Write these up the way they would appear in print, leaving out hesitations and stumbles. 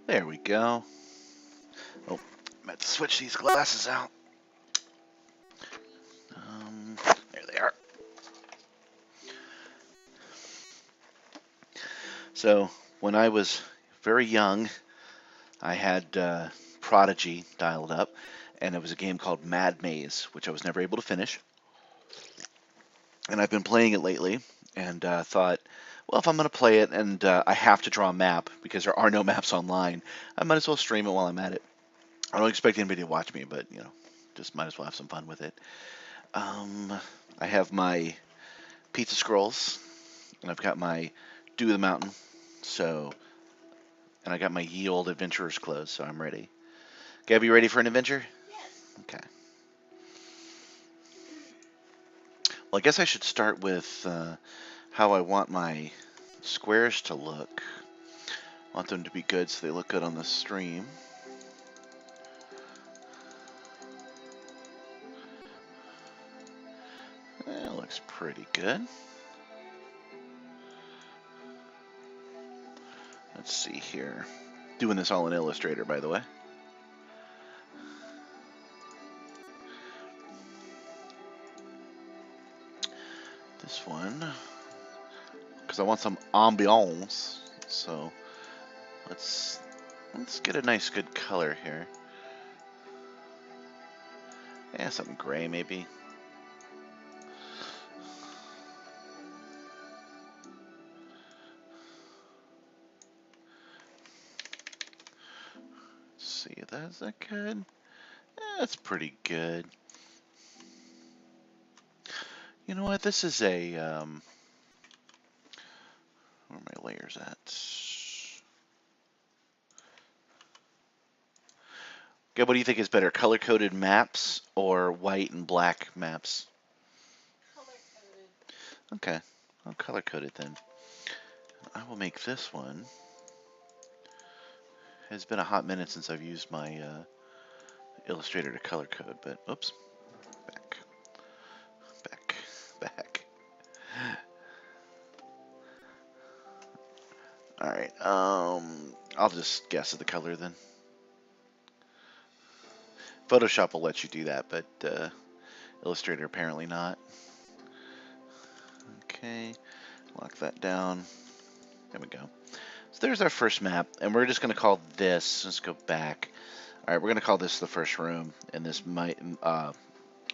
There we go. Oh, I meant to switch these glasses out. There they are. So, when I was very young, I had Prodigy dialed up, and it was a game called Mad Maze, which I was never able to finish. And I've been playing it lately, and thought, well, if I'm going to play it and I have to draw a map because there are no maps online, I might as well stream it while I'm at it. I don't expect anybody to watch me, but just might as well have some fun with it. Um, I have my pizza scrolls, and I've got my Do the Mountain, and I got my ye old adventurer's clothes, so I'm ready. Gabby, you ready for an adventure? Okay. Well, I guess I should start with how I want my squares to look. I want them to be good so they look good on the stream. That looks pretty good. Let's see here. Doing this all in Illustrator, by the way. This one, because I want some ambiance. So let's get a nice good color here. Yeah, something gray maybe. Let's see, is that good? That's pretty good. You know what? This is a where are my layers at? Okay, what do you think is better, color-coded maps or white and black maps? Color-coded. Okay, I'll color-coded then. I will make this one. It's been a hot minute since I've used my Illustrator to color code, but oops, back. All right, I'll just guess at the color then. Photoshop will let you do that, but Illustrator apparently not. Okay, lock that down. There we go. So there's our first map, and we're just going to call this, let's go back. All right, we're going to call this the first room in this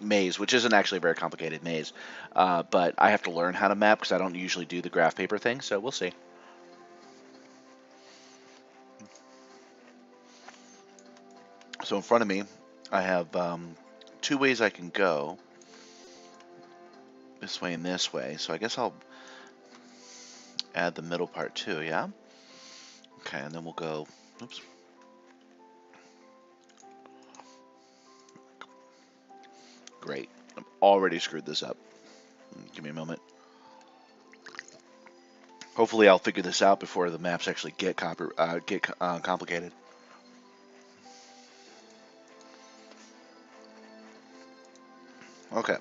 maze, which isn't actually a very complicated maze, but I have to learn how to map because I don't usually do the graph paper thing, so we'll see. So in front of me, I have two ways I can go, this way and this way, so I guess I'll add the middle part too, yeah? Okay, and then we'll go, oops. Great, I've already screwed this up. Give me a moment. Hopefully I'll figure this out before the maps actually get complicated. Okay.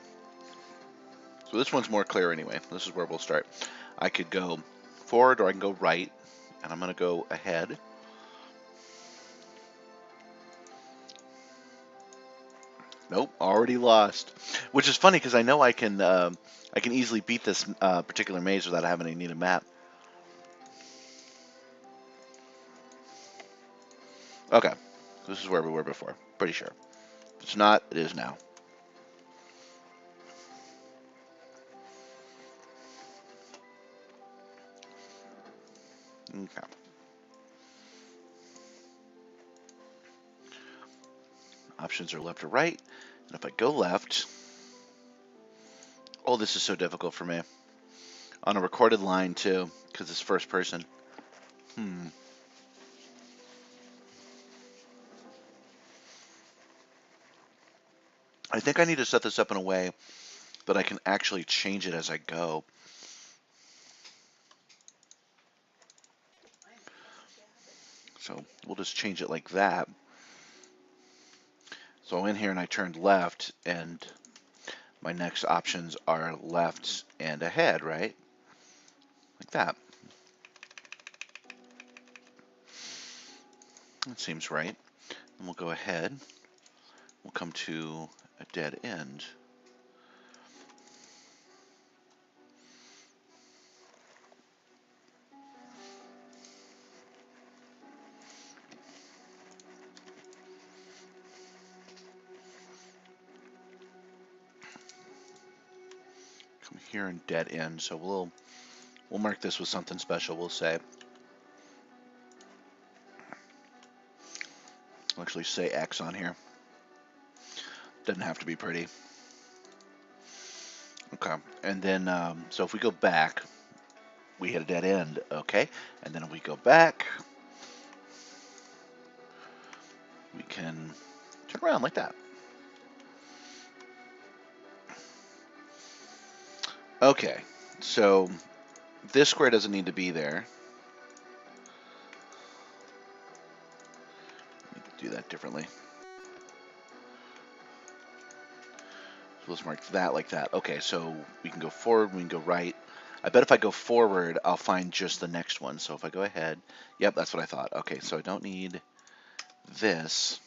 So this one's more clear anyway. This is where we'll start. I could go forward or I can go right, and I'm going to go ahead. Nope, already lost. Which is funny because I know I can easily beat this particular maze without having to need a map. Okay, this is where we were before. Pretty sure. If it's not, it is now. Okay. Options are left or right. And if I go left, oh, this is so difficult for me. On a recorded line too, because it's first person. I think I need to set this up in a way that I can actually change it as I go. So we'll just change it like that. So I'm in here and I turned left, and my next options are left and ahead, right? Like that. That seems right. And we'll go ahead. We'll come to a dead end. Come here and dead end. So we'll mark this with something special. We'll say. We'll actually say X on here. Doesn't have to be pretty. Okay. And then so if we go back, we hit a dead end. Okay. And then if we go back, we can turn around like that. Okay. So this square doesn't need to be there. Do that differently. So let's mark that like that. Okay, so we can go forward, we can go right. I bet if I go forward, I'll find just the next one. So if I go ahead, yep, that's what I thought. Okay, so I don't need this.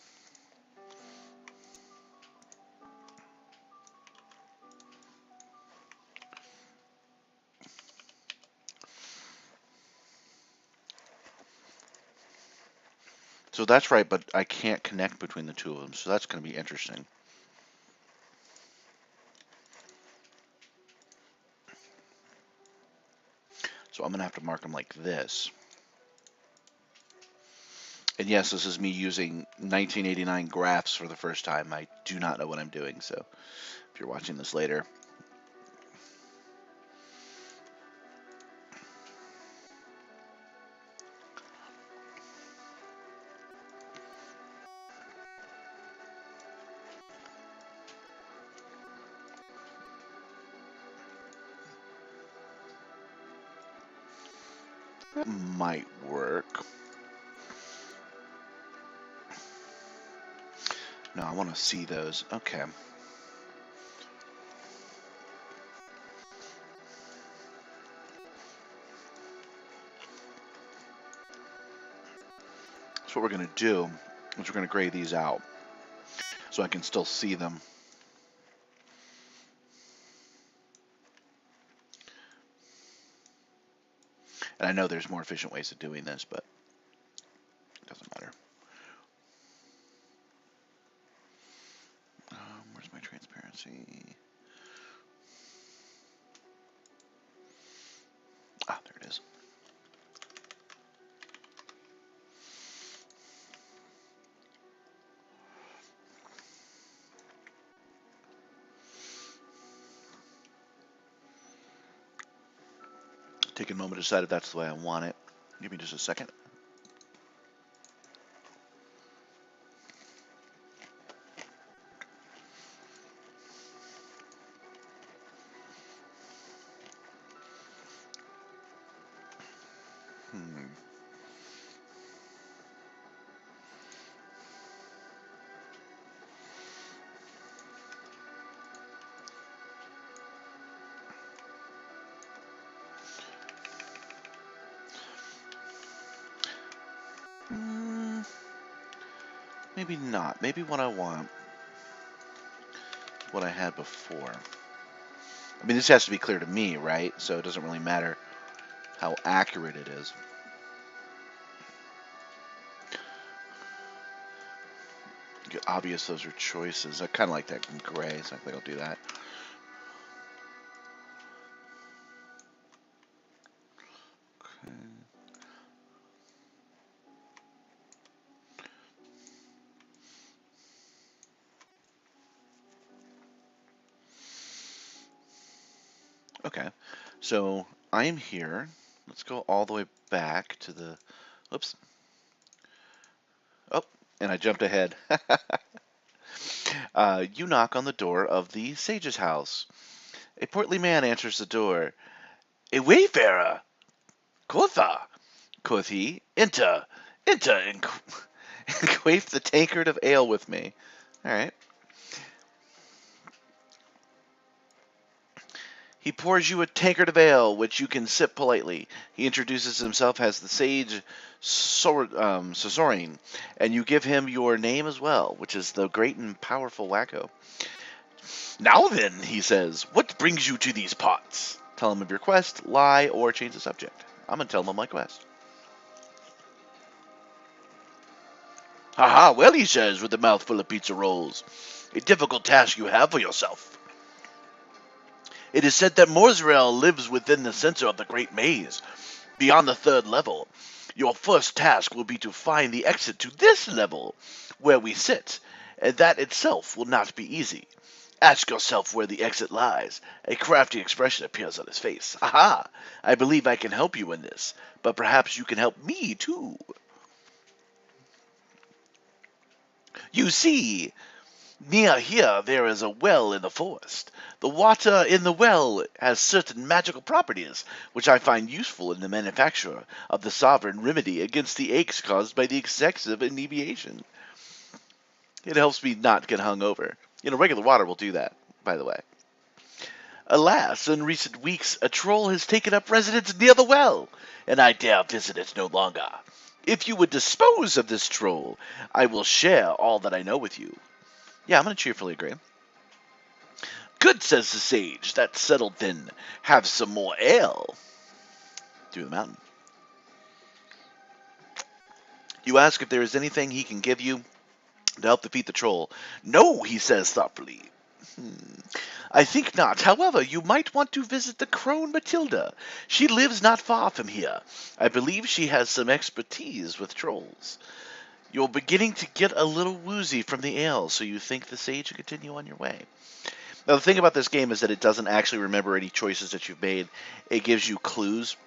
So that's right, but I can't connect between the two of them. So that's going to be interesting. So I'm going to have to mark them like this. And yes, this is me using 1989 graphs for the first time. I do not know what I'm doing, so if you're watching this later. That might work. No, I want to see those. Okay. So what we're going to do is we're going to gray these out so I can still see them. And I know there's more efficient ways of doing this, but it doesn't matter. Where's my transparency? Ah, there it is. Take a moment to decide if that's the way I want it. Give me just a second. Maybe not. Maybe what I want, what I had before. I mean, this has to be clear to me, right? So it doesn't really matter how accurate it is. Obvious, those are choices. I kind of like that in gray, so I think I'll do that. Okay, so I am here. Let's go all the way back to the, oops. Oh, and I jumped ahead. You knock on the door of the sage's house. A portly man answers the door. A wayfarer, quotha, quoth he. Enter, enter, and quaff the tankard of ale with me. All right. He pours you a tankard of ale, which you can sip politely. He introduces himself as the sage Sosorine, and you give him your name as well, which is the great and powerful Wacko. Now then, he says, what brings you to these parts? Tell him of your quest, lie, or change the subject. I'm going to tell him of my quest. Haha, well, he says, with a mouthful of pizza rolls. A difficult task you have for yourself. It is said that Morzrel lives within the center of the Great Maze, beyond the third level. Your first task will be to find the exit to this level, where we sit, and that itself will not be easy. Ask yourself where the exit lies. A crafty expression appears on his face. Aha! I believe I can help you in this, but perhaps you can help me too. You see, near here there is a well in the forest. The water in the well has certain magical properties, which I find useful in the manufacture of the sovereign remedy against the aches caused by the excessive inebriation. It helps me not get hungover. Regular water will do that, by the way. Alas, in recent weeks, a troll has taken up residence near the well, and I dare visit it no longer. If you would dispose of this troll, I will share all that I know with you. Yeah, I'm going to cheerfully agree. Good, says the sage. That's settled then. Have some more ale. Through the mountain. You ask if there is anything he can give you to help defeat the troll. No, he says thoughtfully. I think not. However, you might want to visit the crone Matilda. She lives not far from here. I believe she has some expertise with trolls. You're beginning to get a little woozy from the ale, so you think the sage will continue on your way. Now, the thing about this game is that it doesn't actually remember any choices that you've made. It gives you clues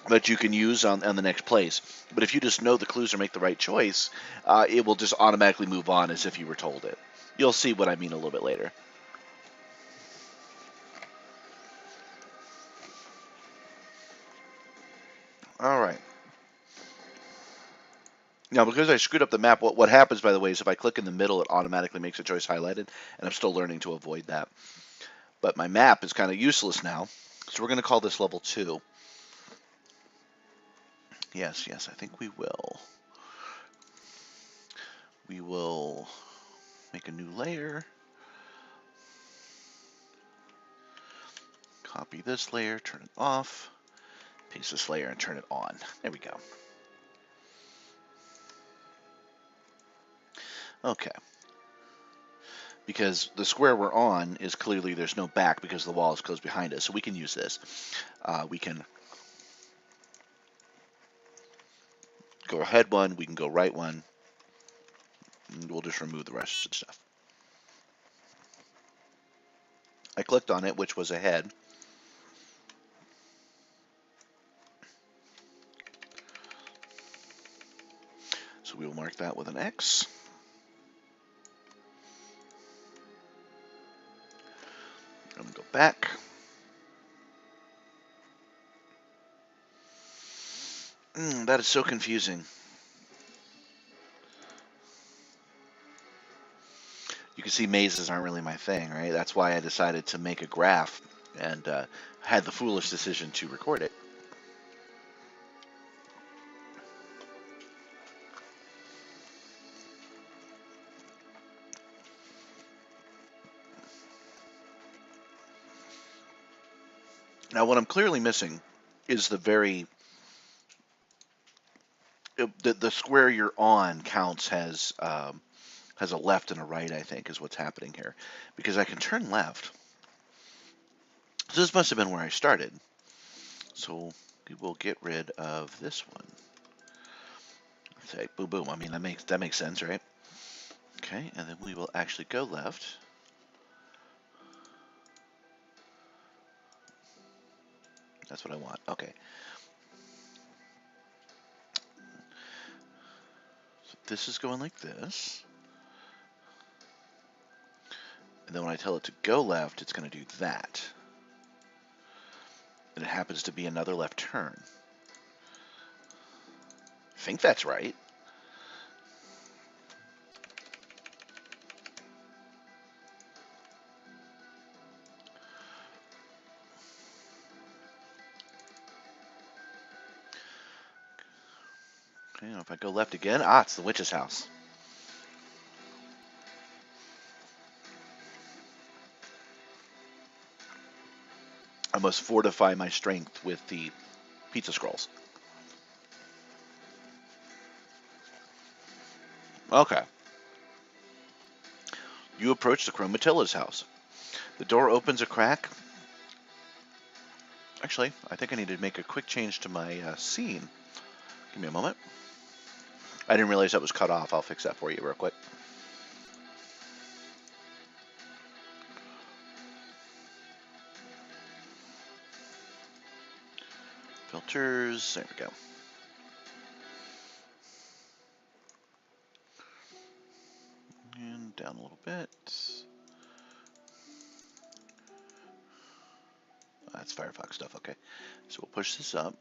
that you can use on the next place. But if you just know the clues or make the right choice, it will just automatically move on as if you were told it. You'll see what I mean a little bit later. All right. Now, because I screwed up the map, what happens, by the way, is if I click in the middle, it automatically makes a choice highlighted, and I'm still learning to avoid that. But my map is kind of useless now, so we're going to call this level 2. Yes, I think we will. We will make a new layer. Copy this layer, turn it off. Paste this layer and turn it on. There we go. Okay. Because the square we're on is clearly there's no back because the wall is closed behind us, so we can use this. We can go ahead one, we can go right one, and we'll just remove the rest of the stuff. I clicked on it, which was ahead. So we will mark that with an X. I'm going to go back. That is so confusing. You can see mazes aren't really my thing, right? That's why I decided to make a graph and had the foolish decision to record it. Now, what I'm clearly missing is the square you're on counts as a left and a right, I think, is what's happening here. Because I can turn left. So this must have been where I started. So we will get rid of this one. Say boom, boom. I mean, that makes sense, right? Okay, and then we will actually go left. That's what I want. Okay. So this is going like this. And then when I tell it to go left, it's going to do that. And it happens to be another left turn. I think that's right. You know, if I go left again, ah, it's the witch's house. I must fortify my strength with the pizza scrolls. Okay. You approach the Chromatilla's house. The door opens a crack. Actually, I think I need to make a quick change to my scene. Give me a moment. I didn't realize that was cut off. I'll fix that for you real quick. Filters. There we go. And down a little bit. That's Firefox stuff. Okay. So we'll push this up.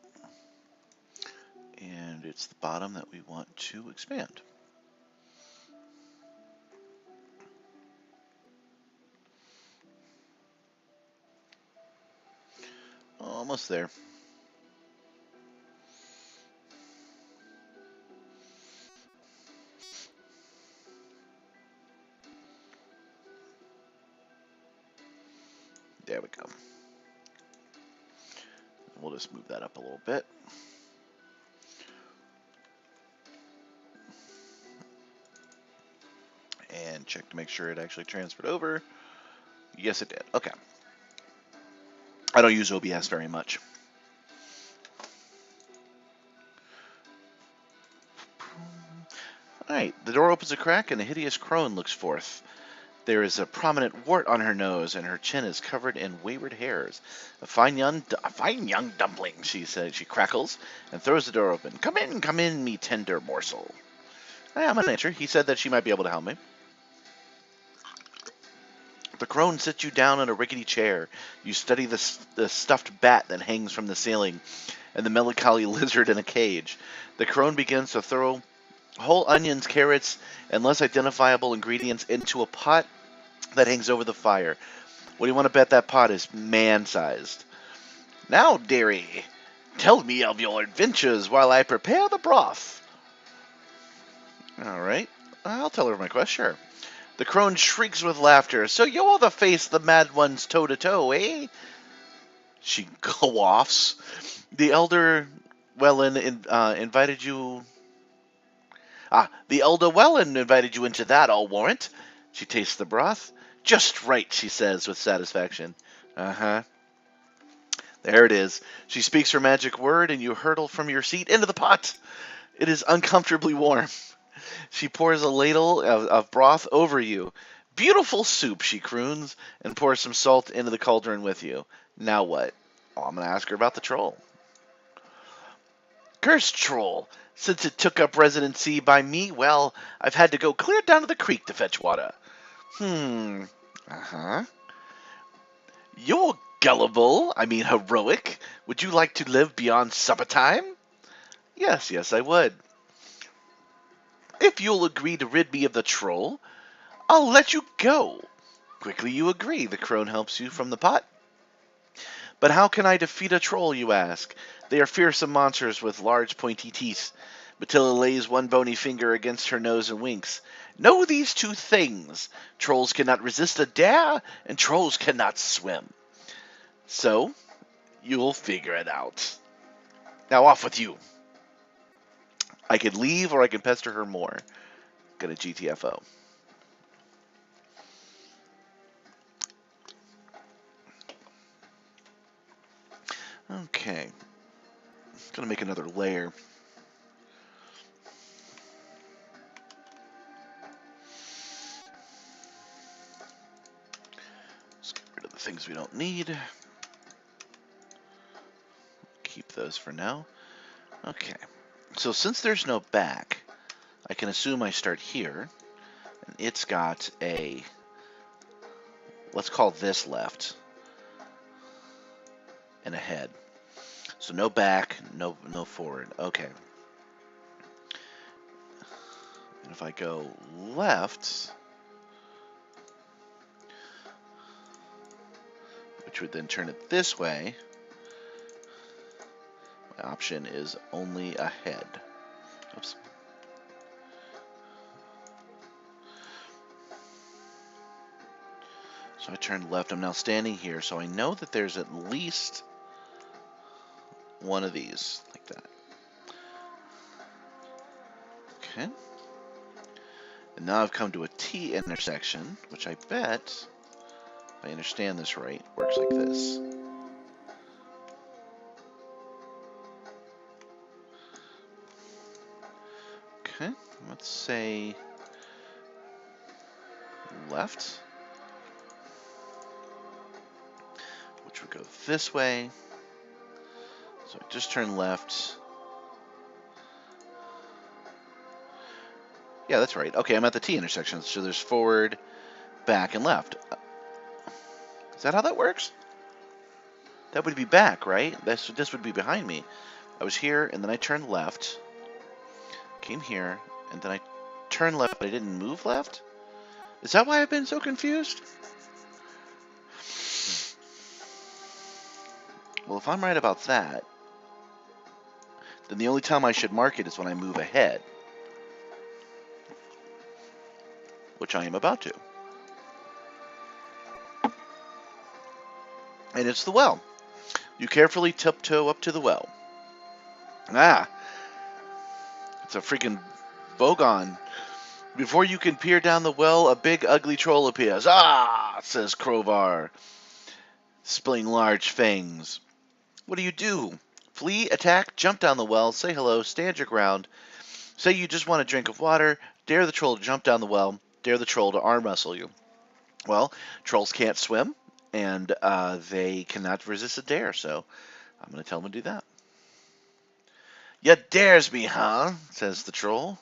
And it's the bottom that we want to expand. Almost there. There we go. We'll just move that up a little bit. And check to make sure it actually transferred over. Yes, it did. Okay. I don't use OBS very much. Alright, the door opens a crack and a hideous crone looks forth. There is a prominent wart on her nose, and her chin is covered in wayward hairs. A fine young dumpling, she says. She crackles and throws the door open. Come in, me tender morsel. I'm an answer. He said that she might be able to help me. The crone sits you down in a rickety chair. You study the stuffed bat that hangs from the ceiling, and the melancholy lizard in a cage. The crone begins to throw whole onions, carrots, and less identifiable ingredients into a pot that hangs over the fire. What do you want to bet that pot is man-sized? Now, dearie, tell me of your adventures while I prepare the broth. All right, I'll tell her my quest, sure. The crone shrieks with laughter. So you're the face the mad one's toe-to-toe, eh? She coughs. The elder Wellen invited you... the elder Wellen invited you into that, I'll warrant. She tastes the broth. Just right, she says with satisfaction. Uh-huh. There it is. She speaks her magic word, and you hurtle from your seat into the pot. It is uncomfortably warm. She pours a ladle of broth over you. Beautiful soup, she croons, and pours some salt into the cauldron with you. Now what? Oh, I'm going to ask her about the troll. Cursed troll. Since it took up residency by me, well, I've had to go clear down to the creek to fetch water. Uh-huh. You're gullible, heroic. Would you like to live beyond supper time? Yes, I would. If you'll agree to rid me of the troll, I'll let you go. Quickly you agree. The crone helps you from the pot. But how can I defeat a troll, you ask? They are fearsome monsters with large pointy teeth. Matilda lays one bony finger against her nose and winks. Know these two things. Trolls cannot resist a dare, and trolls cannot swim. So, you'll figure it out. Now off with you. I could leave or I can pester her more. Get a GTFO. Okay. Gonna make another layer. Let's get rid of the things we don't need. Keep those for now. Okay. So since there's no back, I can assume I start here. And it's got a... Let's call this left. And a head. So no back, no forward. Okay. And if I go left, which would then turn it this way, my option is only a head. Oops. So I turned left. I'm now standing here, so I know that there's at least one of these, like that. Okay. And now I've come to a T intersection, which I bet, if I understand this right, works like this. Okay, let's say left, which would go this way. So I just turn left. Yeah, that's right. Okay, I'm at the T intersection, so there's forward, back, and left. Is that how that works? That would be back, right? This would be behind me. I was here, and then I turned left, came here, and then I turned left, but I didn't move left? Is that why I've been so confused? Well, if I'm right about that, then the only time I should mark it is when I move ahead, which I am about to. And it's the well. You carefully tiptoe up to the well. Ah, it's a freaking bogon. Before you can peer down the well, a big ugly troll appears. Ah, says Crovar, spilling large fangs. What do? Flee, attack, jump down the well, say hello, stand your ground. Say you just want a drink of water, dare the troll to jump down the well, dare the troll to arm wrestle you. Well, trolls can't swim, and they cannot resist a dare, so I'm going to tell them to do that. You dares me, huh? Says the troll.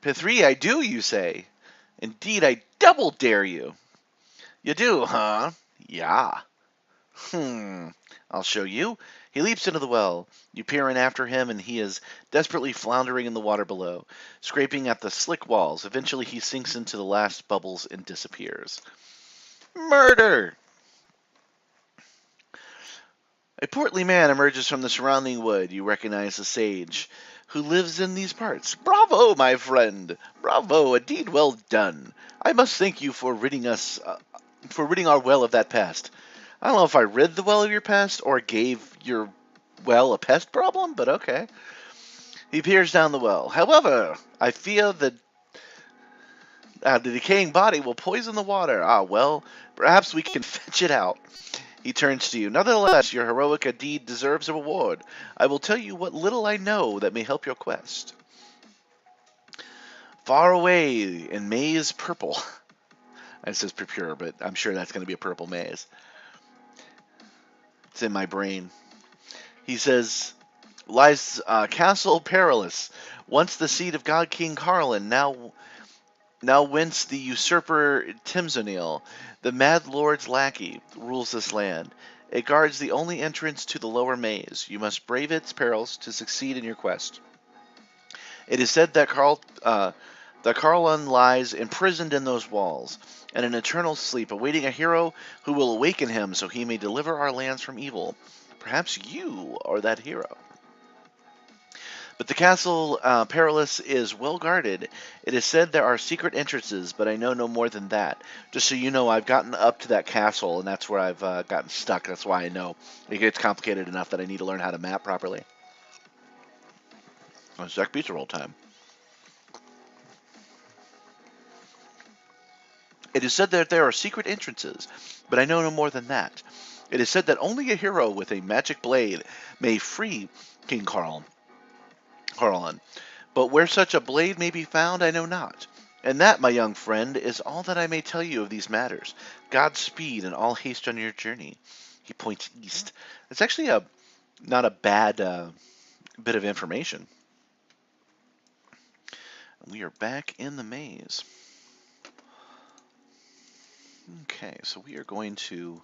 P3, I do, you say. Indeed, I double dare you. You do, huh? Yeah. I'll show you. He leaps into the well. You peer in after him, and he is desperately floundering in the water below, scraping at the slick walls. Eventually, he sinks into the last bubbles and disappears. Murder! A portly man emerges from the surrounding wood. You recognize the sage who lives in these parts. Bravo, my friend! Bravo! A deed well done. I must thank you for ridding our well of that pest. I don't know if I rid the well of your pest or gave your well a pest problem, but okay. He peers down the well. However, I fear that the decaying body will poison the water. Ah, well, perhaps we can fetch it out. He turns to you. Nevertheless, your heroic deed deserves a reward. I will tell you what little I know that may help your quest. Far away in maze purple. It says pure, but I'm sure that's going to be a purple maze. It's in my brain. He says, lies Castle Perilous, once the seat of God King Carlin, now whence the usurper Timzonil, the mad lord's lackey, rules this land. It guards the only entrance to the lower maze. You must brave its perils to succeed in your quest. It is said that Carlin lies imprisoned in those walls, in an eternal sleep, awaiting a hero who will awaken him so he may deliver our lands from evil. Perhaps you are that hero. But the castle Perilous is well guarded. It is said there are secret entrances, but I know no more than that. Just so you know, I've gotten up to that castle, and that's where I've gotten stuck. That's why I know. It gets complicated enough that I need to learn how to map properly. Oh, Zach pizza roll time. It is said that there are secret entrances, but I know no more than that. It is said that only a hero with a magic blade may free King Carlin. But where such a blade may be found, I know not. And that, my young friend, is all that I may tell you of these matters. Godspeed and all haste on your journey. He points east. It's actually not a bad bit of information. We are back in the maze. Okay, so we are going to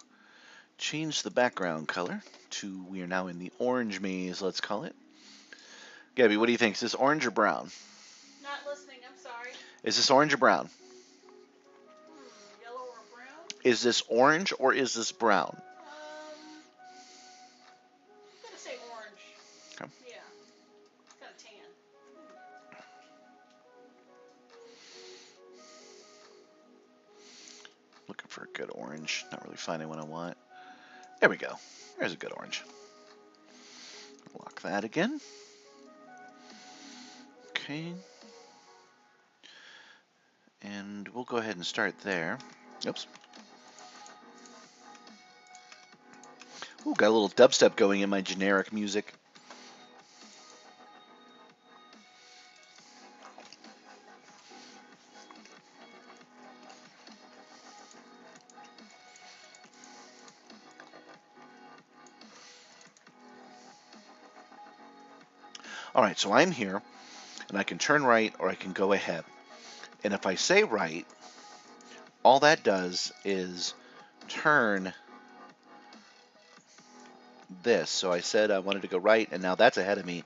change the background color to, we are now in the orange maze, let's call it. Gabby, what do you think? Is this orange or brown? Not listening, I'm sorry. Is this orange or brown? Yellow or brown? Is this orange or is this brown? I'm gonna say orange. Okay. Yeah. It's kind of tan. good orange. Not really finding what I want. There we go. There's a good orange. Lock that again. Okay. And we'll go ahead and start there. Oops. Ooh, got a little dubstep going in my generic music. All right, so I'm here, and I can turn right or I can go ahead. And if I say right, all that does is turn this. So I said I wanted to go right, and now that's ahead of me.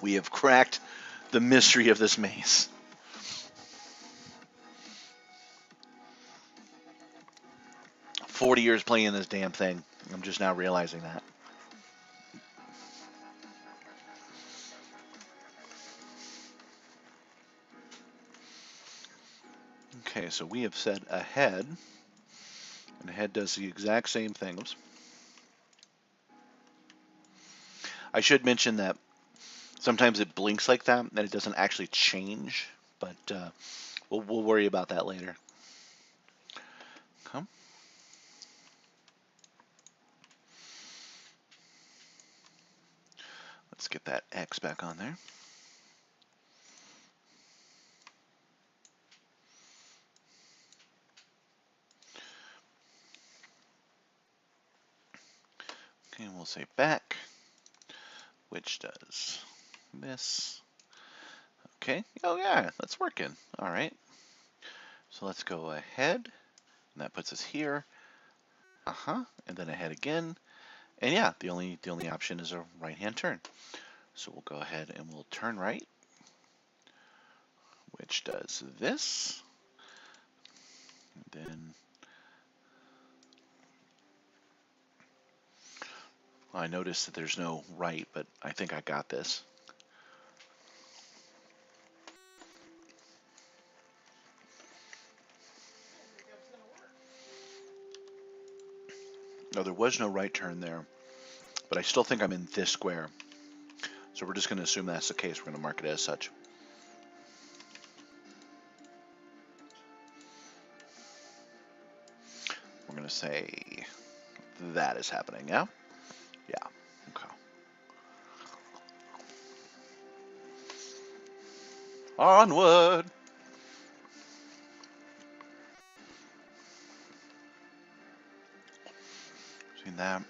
We have cracked the mystery of this maze. "40 years playing this damn thing. I'm just now realizing that. Okay, so we have said ahead, and ahead does the exact same thing. Oops. I should mention that sometimes it blinks like that, and it doesn't actually change, but we'll worry about that later. Come. Let's get that X back on there. Okay, and we'll say back, which does this. Okay, oh yeah, that's working. All right, so let's go ahead, and that puts us here. And then ahead again, and yeah, the only option is a right-hand turn. So we'll go ahead and we'll turn right, which does this. And then I noticed that there's no right, but I think I got this. No, there was no right turn there, but I still think I'm in this square. So we're just going to assume that's the case. We're going to mark it as such. We're going to say that is happening, yeah? Yeah, okay. Onward! Seen that?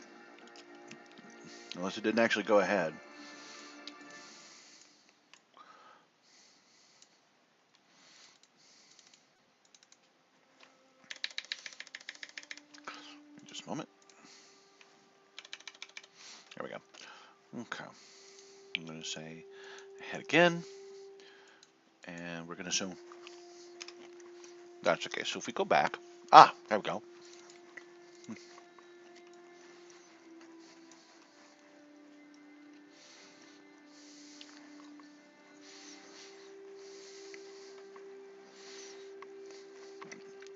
Unless it didn't actually go ahead. Just a moment. There we go. Okay. I'm going to say ahead again. And we're going to assume that's okay. So if we go back, there we go.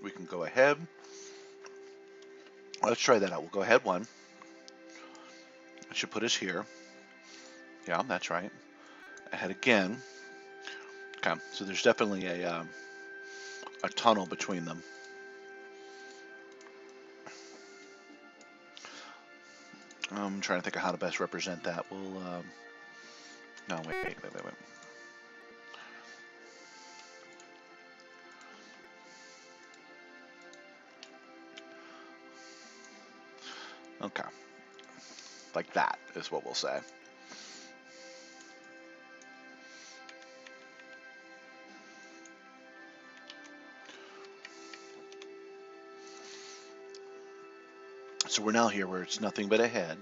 We can go ahead. Let's try that out. We'll go ahead one. It should put us here. Yeah, that's right. Ahead again. Okay, so there's definitely a tunnel between them. I'm trying to think of how to best represent that. We'll, no, wait. Okay. Like that is what we'll say. So we're now here where it's nothing but ahead.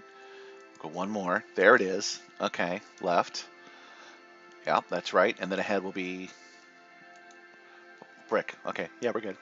Go one more. There it is. Okay, left. Yeah, that's right. And then ahead will be brick. Okay, yeah, we're good.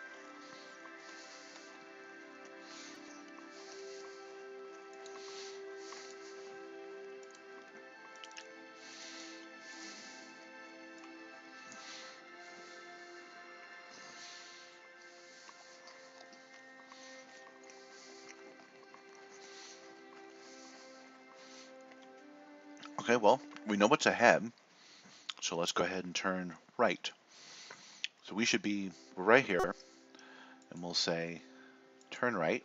Okay, well, we know what's ahead, so let's go ahead and turn right. So we should be right here, and we'll say turn right.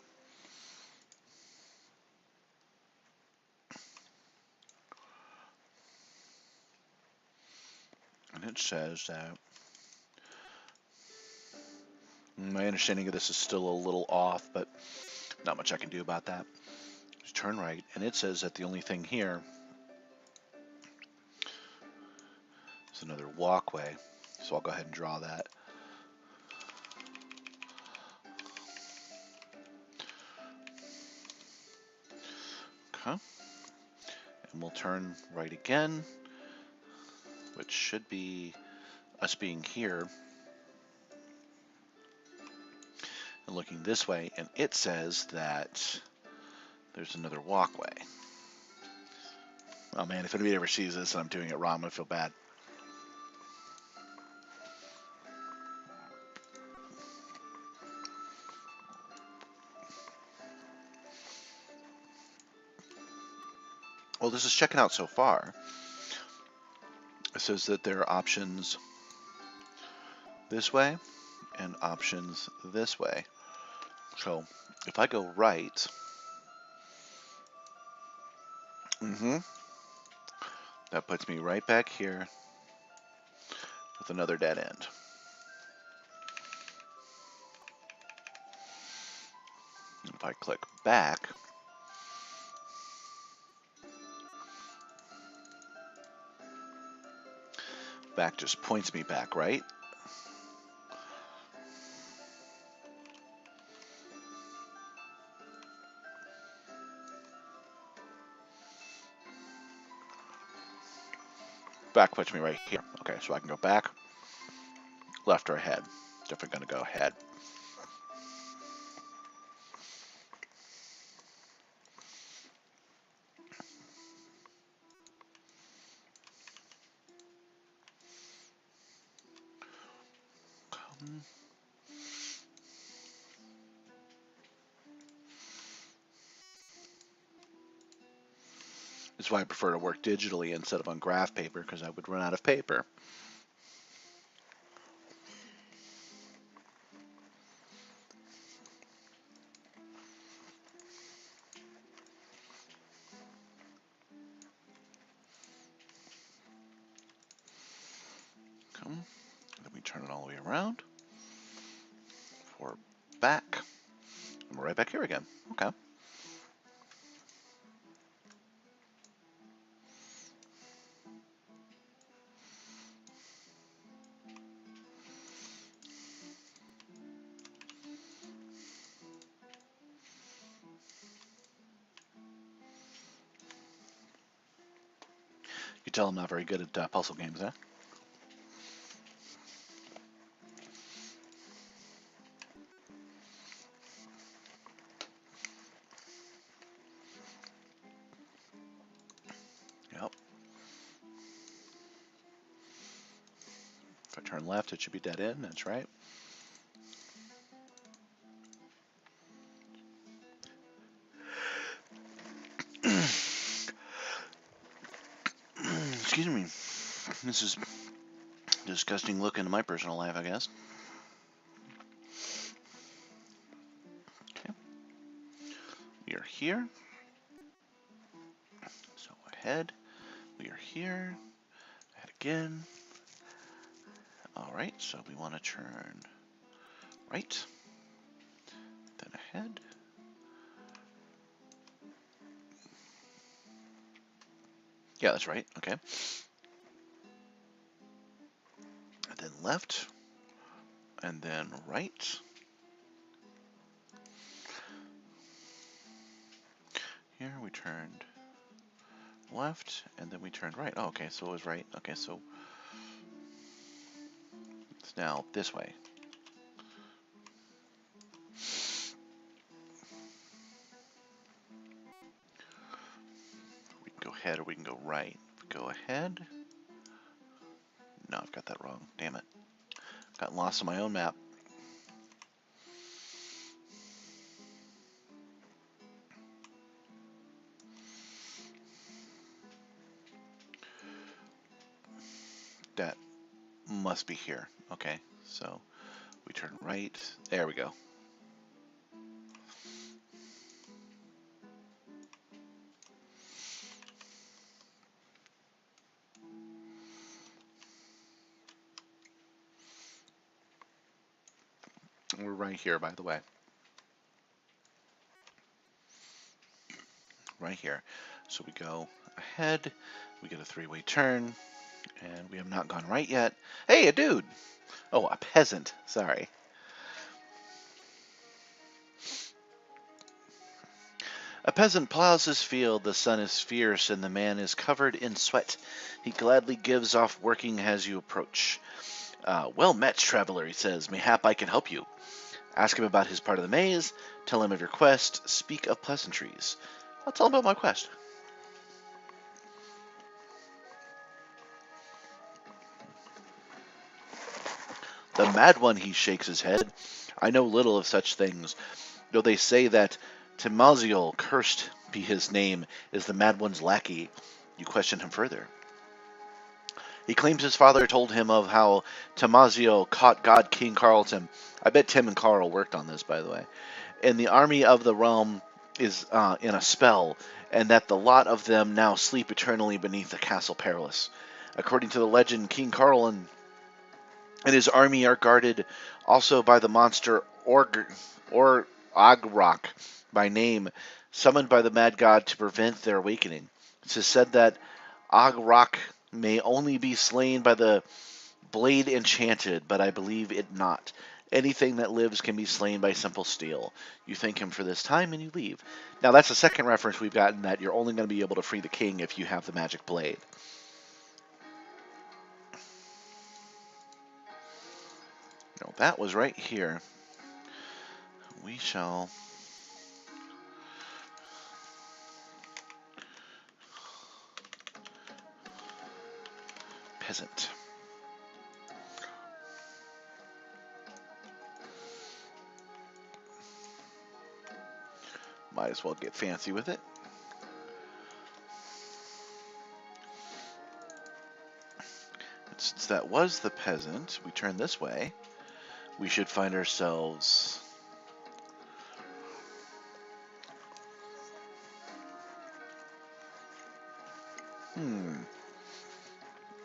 And it says that my understanding of this is still a little off, but not much I can do about that. Just turn right, and it says that the only thing here is another walkway. So I'll go ahead and draw that. Okay. And we'll turn right again, which should be us being here and looking this way, and it says that there's another walkway. Oh man, if anybody ever sees this and I'm doing it wrong, I'm gonna feel bad. Well, this is checking out so far. It says that there are options this way and options this way. So if I go right, that puts me right back here with another dead end. If I click back, back just points me back, right? Back puts me right here. Okay, so I can go back, left or ahead. Definitely gonna go ahead. That's why I prefer to work digitally instead of on graph paper, because I would run out of paper. Come. Then we turn it all the way around. For back. And we're right back here again. Okay. You tell I'm not very good at puzzle games, huh? Yep. If I turn left, it should be dead end. That's right. Excuse me. This is a disgusting look into my personal life, I guess. Okay. We are here. So ahead. We are here. Ahead again. All right, so we want to turn right, then ahead. Yeah, that's right. Okay. And then left, and then right. Here we turned left, and then we turned right. Oh, okay, so it was right. Okay, so it's now this way. We can go ahead or we can go right. Go ahead. No, I've got that wrong. Damn it. Got lost on my own map. That must be here. Okay, so we turn right. There we go. We're right here, by the way. Right here. So we go ahead. We get a three-way turn, and we have not gone right yet. Hey, a dude! Oh, a peasant. Sorry. A peasant plows his field, the sun is fierce, and the man is covered in sweat. He gladly gives off working as you approach. Well met, traveler, he says. Mayhap I can help you. Ask him about his part of the maze, tell him of your quest, speak of pleasantries. I'll tell him about my quest. The mad one, he shakes his head. I know little of such things, though they say that Tamaziel, cursed be his name, is the mad one's lackey. You question him further. He claims his father told him of how Tamaziel caught God King Carlton. I bet Tim and Carl worked on this, by the way. And the army of the realm is in a spell, and that the lot of them now sleep eternally beneath the castle perilous. According to the legend, King Carlin and his army are guarded also by the monster or Agrok by name, summoned by the mad god to prevent their awakening. It is said that Agrok may only be slain by the blade enchanted, but I believe it not. Anything that lives can be slain by simple steel. You thank him for this time and you leave. Now that's the second reference we've gotten that you're only going to be able to free the king if you have the magic blade. No, that was right here. We shall... Peasant. Might as well get fancy with it. Since that was the peasant, we turn this way. We should find ourselves...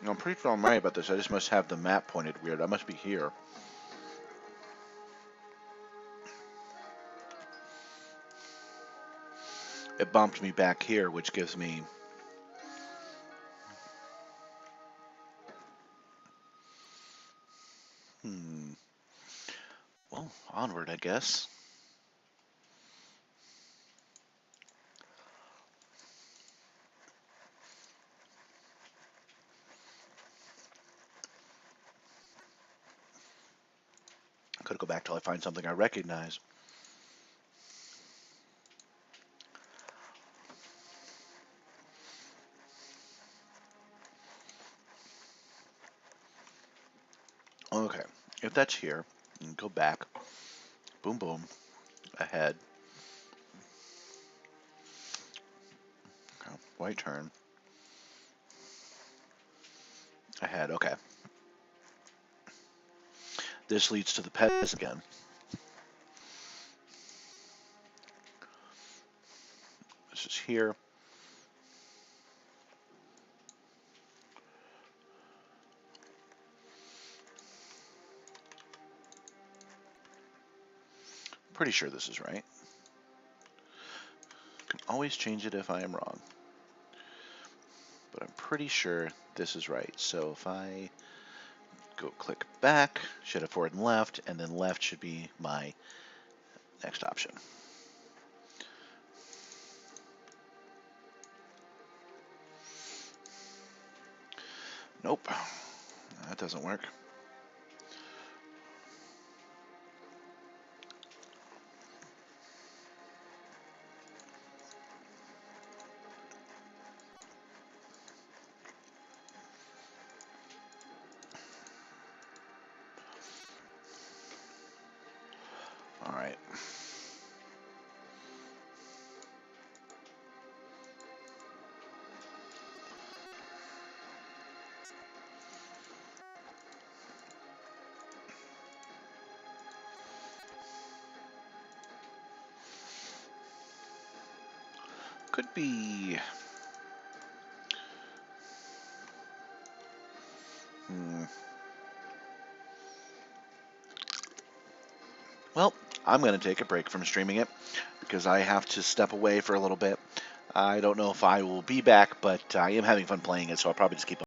I'm pretty sure I'm right about this. I just must have the map pointed weird. I must be here. It bumped me back here, which gives me... Well, onward, I guess. I gotta go back till I find something I recognize. Okay, if that's here, go back. Boom, boom. Ahead. Okay, right turn. Ahead, okay. This leads to the peasant again. This is here. Pretty sure this is right. Can always change it if I am wrong. But I'm pretty sure this is right. So if I go click back, should have forward and then left should be my next option. Nope, that doesn't work. All right. Could be. Well, I'm going to take a break from streaming it because I have to step away for a little bit. I don't know if I will be back, but I am having fun playing it, so I'll probably just keep